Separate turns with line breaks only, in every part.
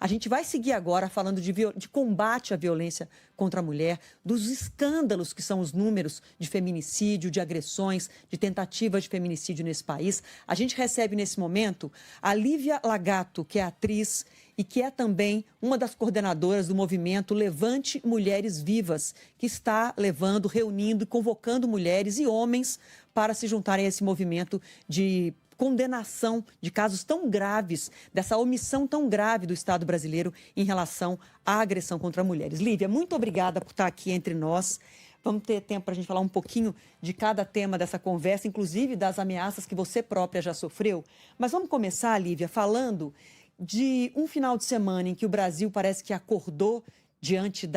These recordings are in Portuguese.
A gente vai seguir agora falando de combate à violência contra a mulher, dos escândalos que são os números de feminicídio, de agressões, de tentativas de feminicídio nesse país. A gente recebe nesse momento a Lívia Lagato, que é atriz e que é também uma das coordenadoras do movimento Levante Mulheres Vivas, que está levando, reunindo e convocando mulheres e homens para se juntarem a esse movimento de condenação de casos tão graves, dessa omissão tão grave do Estado brasileiro em relação à agressão contra mulheres. Lívia, muito obrigada por estar aqui entre nós. Vamos ter tempo para a gente falar um pouquinho de cada tema dessa conversa, inclusive das ameaças que você própria já sofreu. Mas vamos começar, Lívia, falando de um final de semana em que o Brasil parece que acordou diante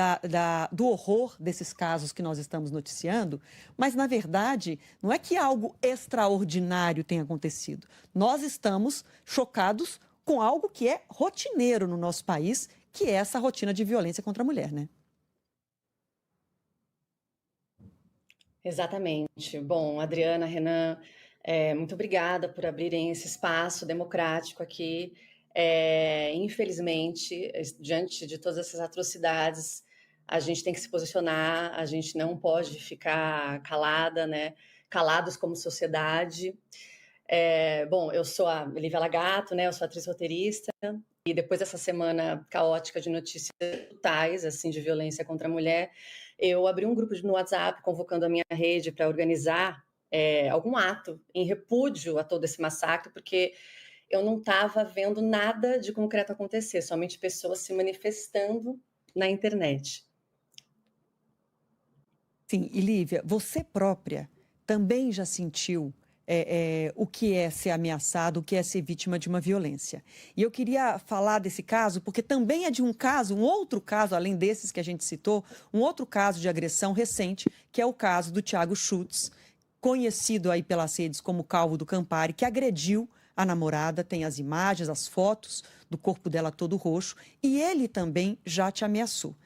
do horror desses casos que nós estamos noticiando, mas, na verdade, não é que algo extraordinário tenha acontecido. Nós estamos chocados com algo que é rotineiro no nosso país, que é essa rotina de violência contra a mulher, né?
Exatamente. Bom, Adriana, Renan, muito obrigada por abrirem esse espaço democrático aqui. Infelizmente, diante de todas essas atrocidades, a gente tem que se posicionar, a gente não pode ficar calada, né? Calados como sociedade. Bom, eu sou a Lívia Lagato, né? Eu sou atriz roteirista, e depois dessa semana caótica de notícias brutais, assim, de violência contra a mulher, eu abri um grupo no WhatsApp convocando a minha rede para organizar algum ato em repúdio a todo esse massacre, porque eu não estava vendo nada de concreto acontecer, somente pessoas se manifestando na internet.
Sim, e Lívia, você própria também já sentiu o que é ser ameaçado, o que é ser vítima de uma violência. E eu queria falar desse caso, porque também é de um caso, um outro caso, além desses que a gente citou, um outro caso de agressão recente, que é o caso do Thiago Schultz, conhecido aí pelas redes como Calvo do Campari, que agrediu a namorada, tem as imagens, as fotos do corpo dela todo roxo, e ele também já te ameaçou.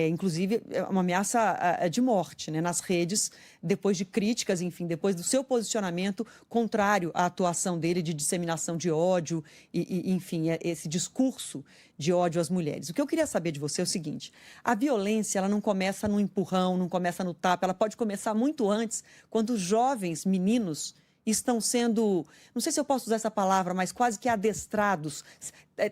Inclusive, uma ameaça de morte, né, nas redes, depois de críticas, enfim, depois do seu posicionamento contrário à atuação dele de disseminação de ódio enfim, esse discurso de ódio às mulheres. O que eu queria saber de você é o seguinte: a violência, ela não começa no empurrão, não começa no tapa, ela pode começar muito antes, quando os jovens meninos estão sendo, não sei se eu posso usar essa palavra, mas quase que adestrados,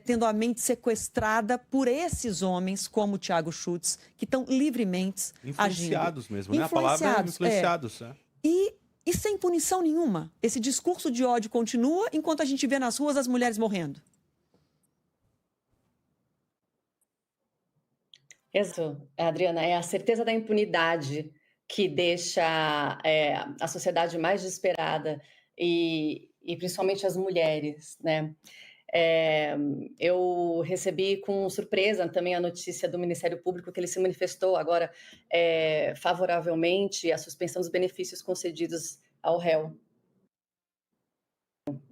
tendo a mente sequestrada por esses homens, como o Thiago Schultz, que estão livremente
influenciados
agindo.
mesmo, né? A palavra é influenciados.
E sem punição nenhuma. Esse discurso de ódio continua enquanto a gente vê nas ruas as mulheres morrendo.
Exato, Adriana, é a certeza da impunidade que deixa a sociedade mais desesperada e principalmente as mulheres, né? Eu recebi com surpresa também a notícia do Ministério Público que ele se manifestou agora favoravelmente à suspensão dos benefícios concedidos ao réu,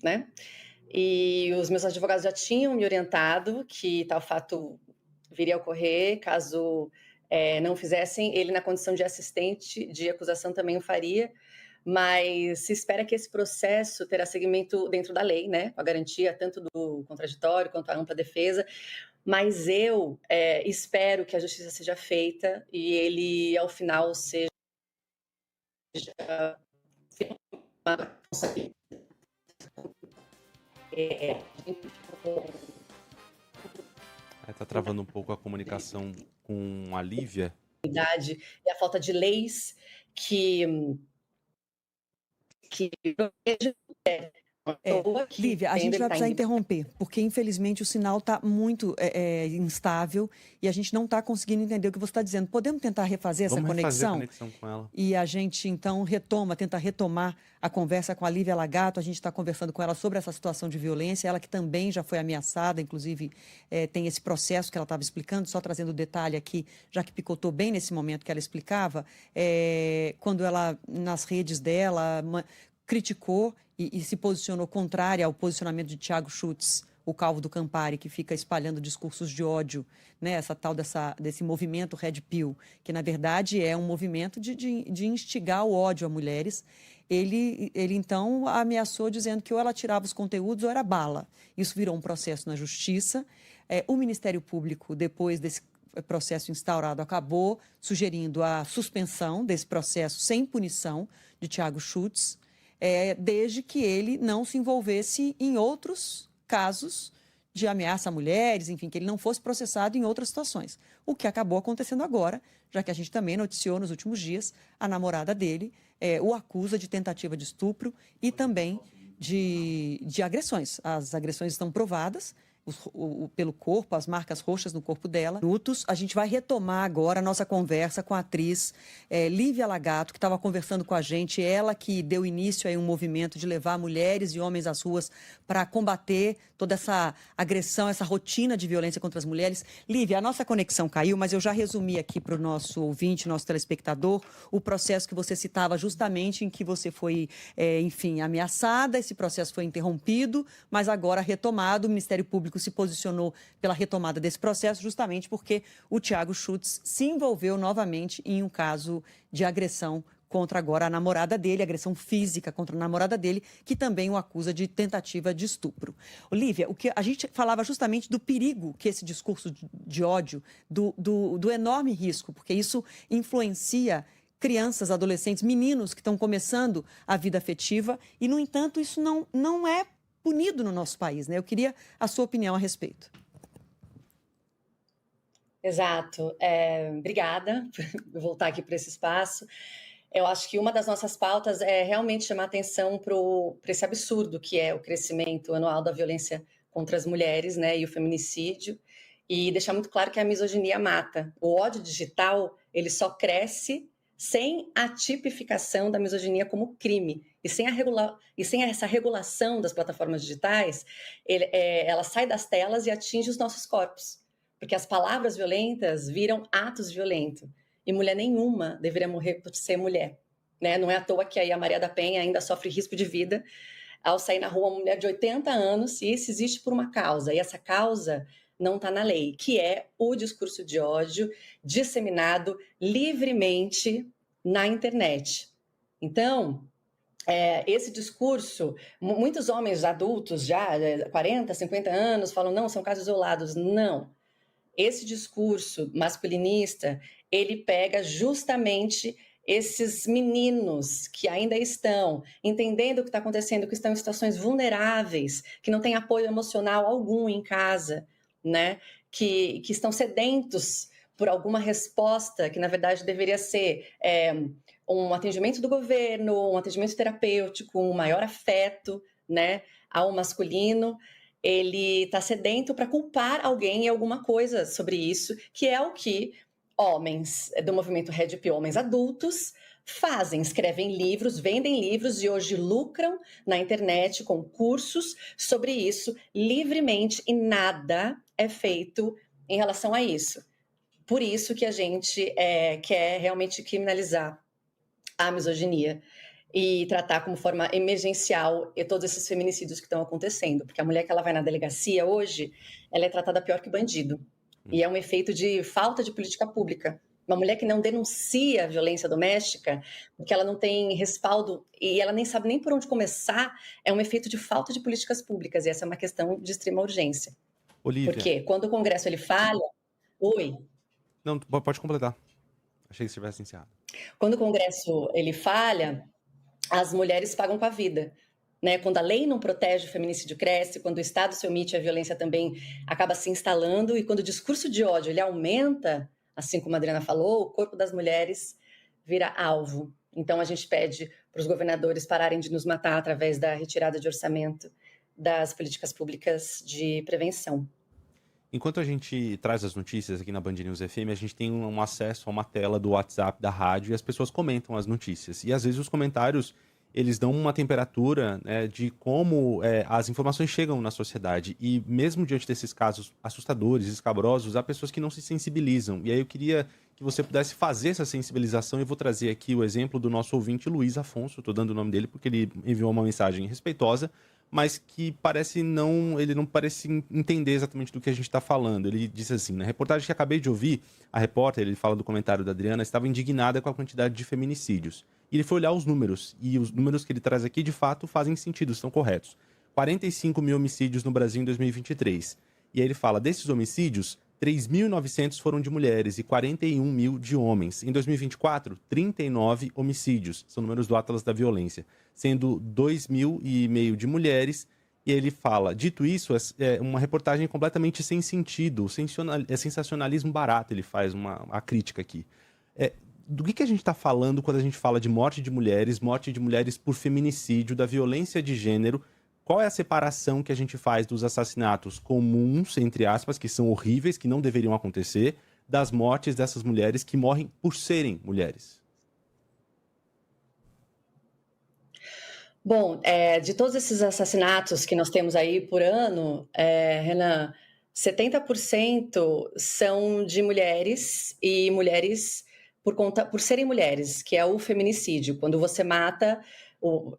né? E os meus advogados já tinham me orientado que tal fato viria a ocorrer caso não fizessem. Ele, na condição de assistente de acusação, também o faria, mas se espera que esse processo terá seguimento dentro da lei, né, com a garantia tanto do contraditório quanto a ampla defesa, mas eu espero que a justiça seja feita e ele, ao final, seja
Tá travando um pouco a comunicação com a Lívia.
E a falta de leis que
Lívia, a gente vai precisar interromper, porque infelizmente o sinal está muito instável e a gente não está conseguindo entender o que você está dizendo. Podemos tentar refazer essa
Vamos refazer a
conexão?
conexão com ela.
E a gente então tenta retomar a conversa com a Lívia Lagato. A gente está conversando com ela sobre essa situação de violência, ela que também já foi ameaçada, inclusive tem esse processo que ela estava explicando, só trazendo o detalhe aqui, já que picotou bem nesse momento que ela explicava, quando ela, nas redes dela, criticou e se posicionou contrária ao posicionamento de Thiago Schultz, o Calvo do Campari, que fica espalhando discursos de ódio, né? Essa tal desse movimento Red Pill, que na verdade é um movimento de instigar o ódio a mulheres. Ele então ameaçou dizendo que ou ela tirava os conteúdos ou era bala. Isso virou um processo na justiça. O Ministério Público, depois desse processo instaurado, acabou sugerindo a suspensão desse processo sem punição de Thiago Schultz, desde que ele não se envolvesse em outros casos de ameaça a mulheres, enfim, que ele não fosse processado em outras situações. O que acabou acontecendo agora, já que a gente também noticiou nos últimos dias, a namorada dele o acusa de tentativa de estupro e também de agressões. As agressões estão provadas pelo corpo, as marcas roxas no corpo dela. A gente vai retomar agora a nossa conversa com a atriz Lívia Lagato, que estava conversando com a gente, ela que deu início a um movimento de levar mulheres e homens às ruas para combater toda essa agressão, essa rotina de violência contra as mulheres. Lívia, a nossa conexão caiu, mas eu já resumi aqui para o nosso ouvinte, nosso telespectador, o processo que você citava justamente em que você foi, enfim, ameaçada, esse processo foi interrompido, mas agora retomado, o Ministério Público se posicionou pela retomada desse processo justamente porque o Thiago Schultz se envolveu novamente em um caso de agressão contra agora a namorada dele, agressão física contra a namorada dele, que também o acusa de tentativa de estupro. Olívia, o que a gente falava justamente do perigo que esse discurso de ódio, do enorme risco, porque isso influencia crianças, adolescentes, meninos que estão começando a vida afetiva e, no entanto, isso não é punido no nosso país, né? Eu queria a sua opinião a respeito.
Exato. Obrigada por voltar aqui para esse espaço. Eu acho que uma das nossas pautas é realmente chamar atenção para esse absurdo que é o crescimento anual da violência contra as mulheres, né, e o feminicídio, e deixar muito claro que a misoginia mata. O ódio digital, ele só cresce sem a tipificação da misoginia como crime e sem essa regulação das plataformas digitais, ela sai das telas e atinge os nossos corpos, porque as palavras violentas viram atos violentos. E mulher nenhuma deveria morrer por ser mulher, né? Não é à toa que aí a Maria da Penha ainda sofre risco de vida ao sair na rua, uma mulher de 80 anos, e isso existe por uma causa, e essa causa não está na lei, que é o discurso de ódio disseminado livremente na internet. Então, esse discurso, muitos homens adultos já, 40, 50 anos, falam, não, são casos isolados. Não. Esse discurso masculinista, ele pega justamente esses meninos que ainda estão entendendo o que está acontecendo, que estão em situações vulneráveis, que não têm apoio emocional algum em casa, né? Que estão sedentos por alguma resposta que, na verdade, deveria ser um atendimento do governo, um atendimento terapêutico, um maior afeto, né, ao masculino. Ele está sedento para culpar alguém em alguma coisa sobre isso, que é o que homens do movimento Red Pill, homens adultos, fazem, escrevem livros, vendem livros e hoje lucram na internet com cursos sobre isso livremente e nada é feito em relação a isso. Por isso que a gente quer realmente criminalizar a misoginia e tratar como forma emergencial todos esses feminicídios que estão acontecendo. Porque a mulher que ela vai na delegacia hoje, ela é tratada pior que bandido. E é um efeito de falta de política pública. Uma mulher que não denuncia a violência doméstica, porque ela não tem respaldo e ela nem sabe nem por onde começar, é um efeito de falta de políticas públicas. E essa é uma questão de extrema urgência.
Olívia.
Porque quando o Congresso ele falha... Oi?
Não, pode completar. Achei que você tivesse encerrado.
Quando o Congresso ele falha, as mulheres pagam com a vida, né? Quando a lei não protege, o feminicídio cresce, quando o Estado se omite, a violência também acaba se instalando, e quando o discurso de ódio ele aumenta, assim como a Adriana falou, o corpo das mulheres vira alvo. Então a gente pede para os governadores pararem de nos matar através da retirada de orçamento das políticas públicas de prevenção.
Enquanto a gente traz as notícias aqui na Band News FM, a gente tem um acesso a uma tela do WhatsApp da rádio e as pessoas comentam as notícias. E às vezes os comentários, eles dão uma temperatura, né, de como as informações chegam na sociedade. E mesmo diante desses casos assustadores, escabrosos, há pessoas que não se sensibilizam. E aí eu queria que você pudesse fazer essa sensibilização. E vou trazer aqui o exemplo do nosso ouvinte Luiz Afonso. Estou dando o nome dele porque ele enviou uma mensagem respeitosa, mas que ele não parece entender exatamente do que a gente está falando. Ele disse assim, na reportagem que acabei de ouvir, a repórter, ele fala do comentário da Adriana, estava indignada com a quantidade de feminicídios. E ele foi olhar os números, e os números que ele traz aqui, de fato, fazem sentido, estão corretos. 45 mil homicídios no Brasil em 2023. E aí ele fala, desses homicídios, 3.900 foram de mulheres e 41 mil de homens. Em 2024, 39 homicídios, são números do Atlas da Violência, sendo 2.500 de mulheres. E ele fala, dito isso, é uma reportagem completamente sem sentido, é sensacionalismo barato, ele faz a crítica aqui. Do que a gente está falando quando a gente fala de morte de mulheres por feminicídio, da violência de gênero? Qual é a separação que a gente faz dos assassinatos comuns, entre aspas, que são horríveis, que não deveriam acontecer, das mortes dessas mulheres que morrem por serem mulheres?
Bom, de todos esses assassinatos que nós temos aí por ano, Renan, 70% são de mulheres, e mulheres por serem mulheres, que é o feminicídio, quando você mata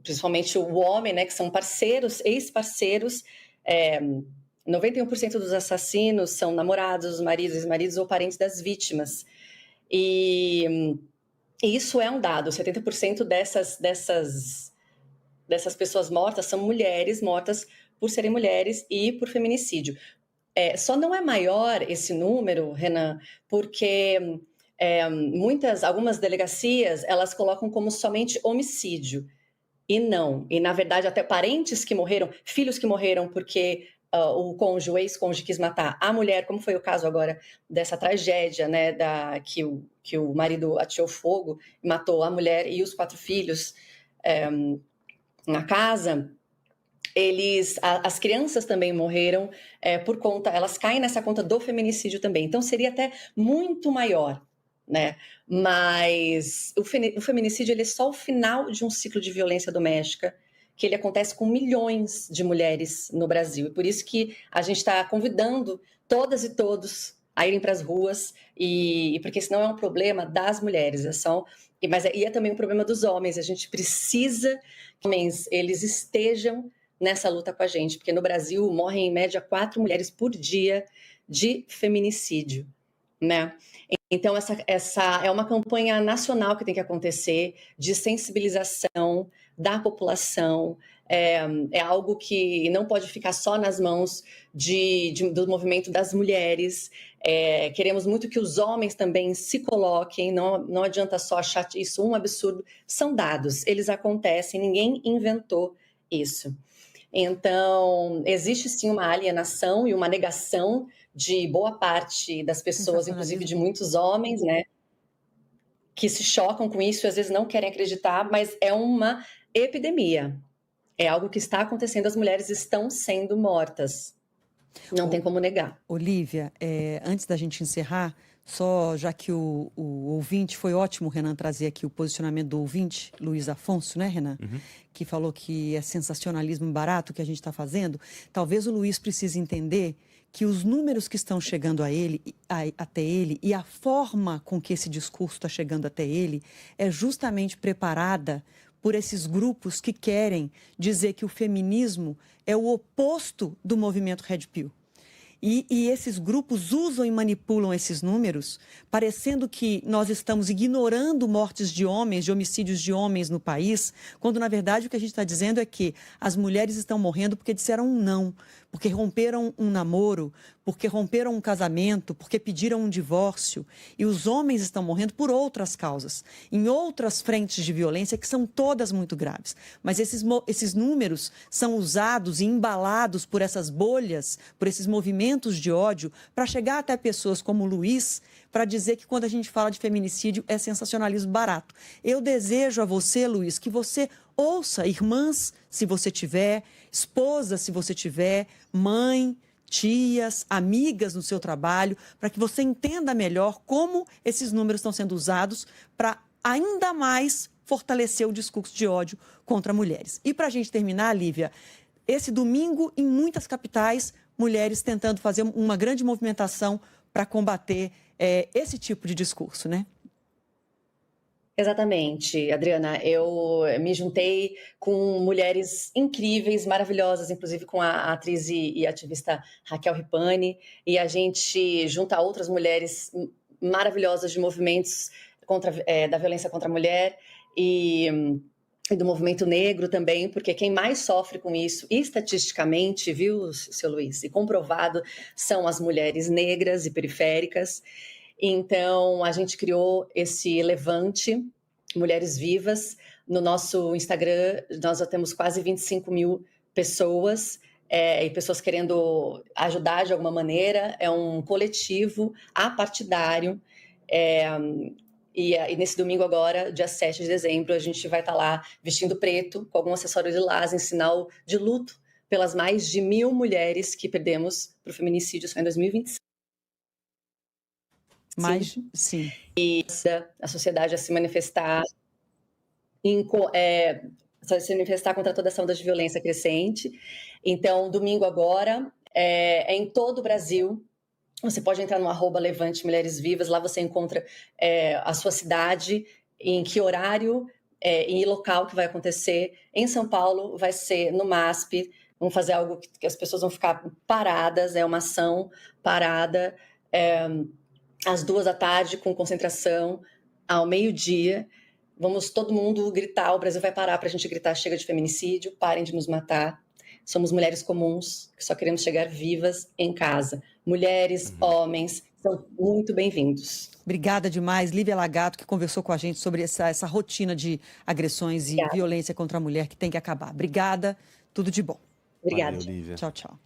principalmente o homem, né, que são parceiros, ex-parceiros. 91% dos assassinos são namorados, maridos, ex-maridos ou parentes das vítimas. E isso é um dado, 70% dessas pessoas mortas são mulheres mortas por serem mulheres e por feminicídio. Só não é maior esse número, Renan, porque algumas delegacias, elas colocam como somente homicídio. E não. E, na verdade, até parentes que morreram, filhos que morreram porque o ex-cônjuge quis matar a mulher, como foi o caso agora dessa tragédia, né, que o marido ateou fogo, matou a mulher e os 4 filhos na casa. As crianças também morreram elas caem nessa conta do feminicídio também. Então, seria até muito maior, né? Mas o feminicídio, ele é só o final de um ciclo de violência doméstica, que ele acontece com milhões de mulheres no Brasil. E por isso que a gente está convidando todas e todos a irem para as ruas, porque esse não é um problema das mulheres, mas é também um problema dos homens. A gente precisa que os homens eles estejam nessa luta com a gente, porque no Brasil morrem em média 4 mulheres por dia de feminicídio, né? Então, essa é uma campanha nacional que tem que acontecer, de sensibilização da população. É algo que não pode ficar só nas mãos do movimento das mulheres. Queremos muito que os homens também se coloquem, não adianta só achar isso um absurdo. São dados, eles acontecem, ninguém inventou isso. Então, existe sim uma alienação e uma negação de boa parte das pessoas, inclusive de muitos homens, né, que se chocam com isso e às vezes não querem acreditar, mas é uma epidemia. É algo que está acontecendo, as mulheres estão sendo mortas. Não tem como negar.
Olívia, antes da gente encerrar, só já que o ouvinte, foi ótimo, Renan, trazer aqui o posicionamento do ouvinte, Luiz Afonso, né, Renan? Uhum. Que falou que é sensacionalismo barato o que a gente está fazendo. Talvez o Luiz precise entender que os números que estão chegando até ele e a forma com que esse discurso está chegando até ele é justamente preparada por esses grupos que querem dizer que o feminismo é o oposto do movimento Red Pill. E esses grupos usam e manipulam esses números, parecendo que nós estamos ignorando mortes de homens, de homicídios de homens no país, quando, na verdade, o que a gente está dizendo é que as mulheres estão morrendo porque disseram um não, porque romperam um namoro, porque romperam um casamento, porque pediram um divórcio. E os homens estão morrendo por outras causas, em outras frentes de violência que são todas muito graves. Mas esses números são usados e embalados por essas bolhas, por esses movimentos de ódio, para chegar até pessoas como o Luiz, para dizer que quando a gente fala de feminicídio é sensacionalismo barato. Eu desejo a você, Luiz, que você ouça irmãs, se você tiver, esposa, se você tiver, mãe, tias, amigas no seu trabalho, para que você entenda melhor como esses números estão sendo usados para ainda mais fortalecer o discurso de ódio contra mulheres. E para a gente terminar, Lívia, esse domingo, em muitas capitais, mulheres tentando fazer uma grande movimentação para combater esse tipo de discurso, né?
Exatamente, Adriana. Eu me juntei com mulheres incríveis, maravilhosas, inclusive com a atriz e ativista Raquel Ripani, e a gente junta outras mulheres maravilhosas de movimentos da violência contra a mulher e do movimento negro também, porque quem mais sofre com isso, estatisticamente, viu, seu Luiz, e comprovado, são as mulheres negras e periféricas. Então, a gente criou esse levante, Mulheres Vivas, no nosso Instagram. Nós já temos quase 25 mil pessoas, e pessoas querendo ajudar de alguma maneira. É um coletivo apartidário. E nesse domingo agora, dia 7 de dezembro, a gente vai estar lá vestindo preto, com algum acessório de lilás, em sinal de luto pelas mais de 1.000 mulheres que perdemos para o feminicídio só em 2025.
Mas, sim.
E a sociedade a se manifestar contra toda essa onda de violência crescente. Então, domingo agora, é em todo o Brasil. Você pode entrar no @Levante Mulheres Vivas, lá você encontra a sua cidade, em que horário e local que vai acontecer. Em São Paulo vai ser no MASP, vamos fazer algo que as pessoas vão ficar paradas, é uma ação parada, às 14h, com concentração, ao meio-dia. Vamos todo mundo gritar, o Brasil vai parar para a gente gritar: chega de feminicídio, parem de nos matar. Somos mulheres comuns, que só queremos chegar vivas em casa. Mulheres, homens, são muito bem-vindos.
Obrigada demais, Lívia Lagato, que conversou com a gente sobre essa rotina de agressões e violência contra a mulher que tem que acabar. Obrigada, tudo de bom.
Obrigada.
Valeu, Lívia.
Tchau, tchau.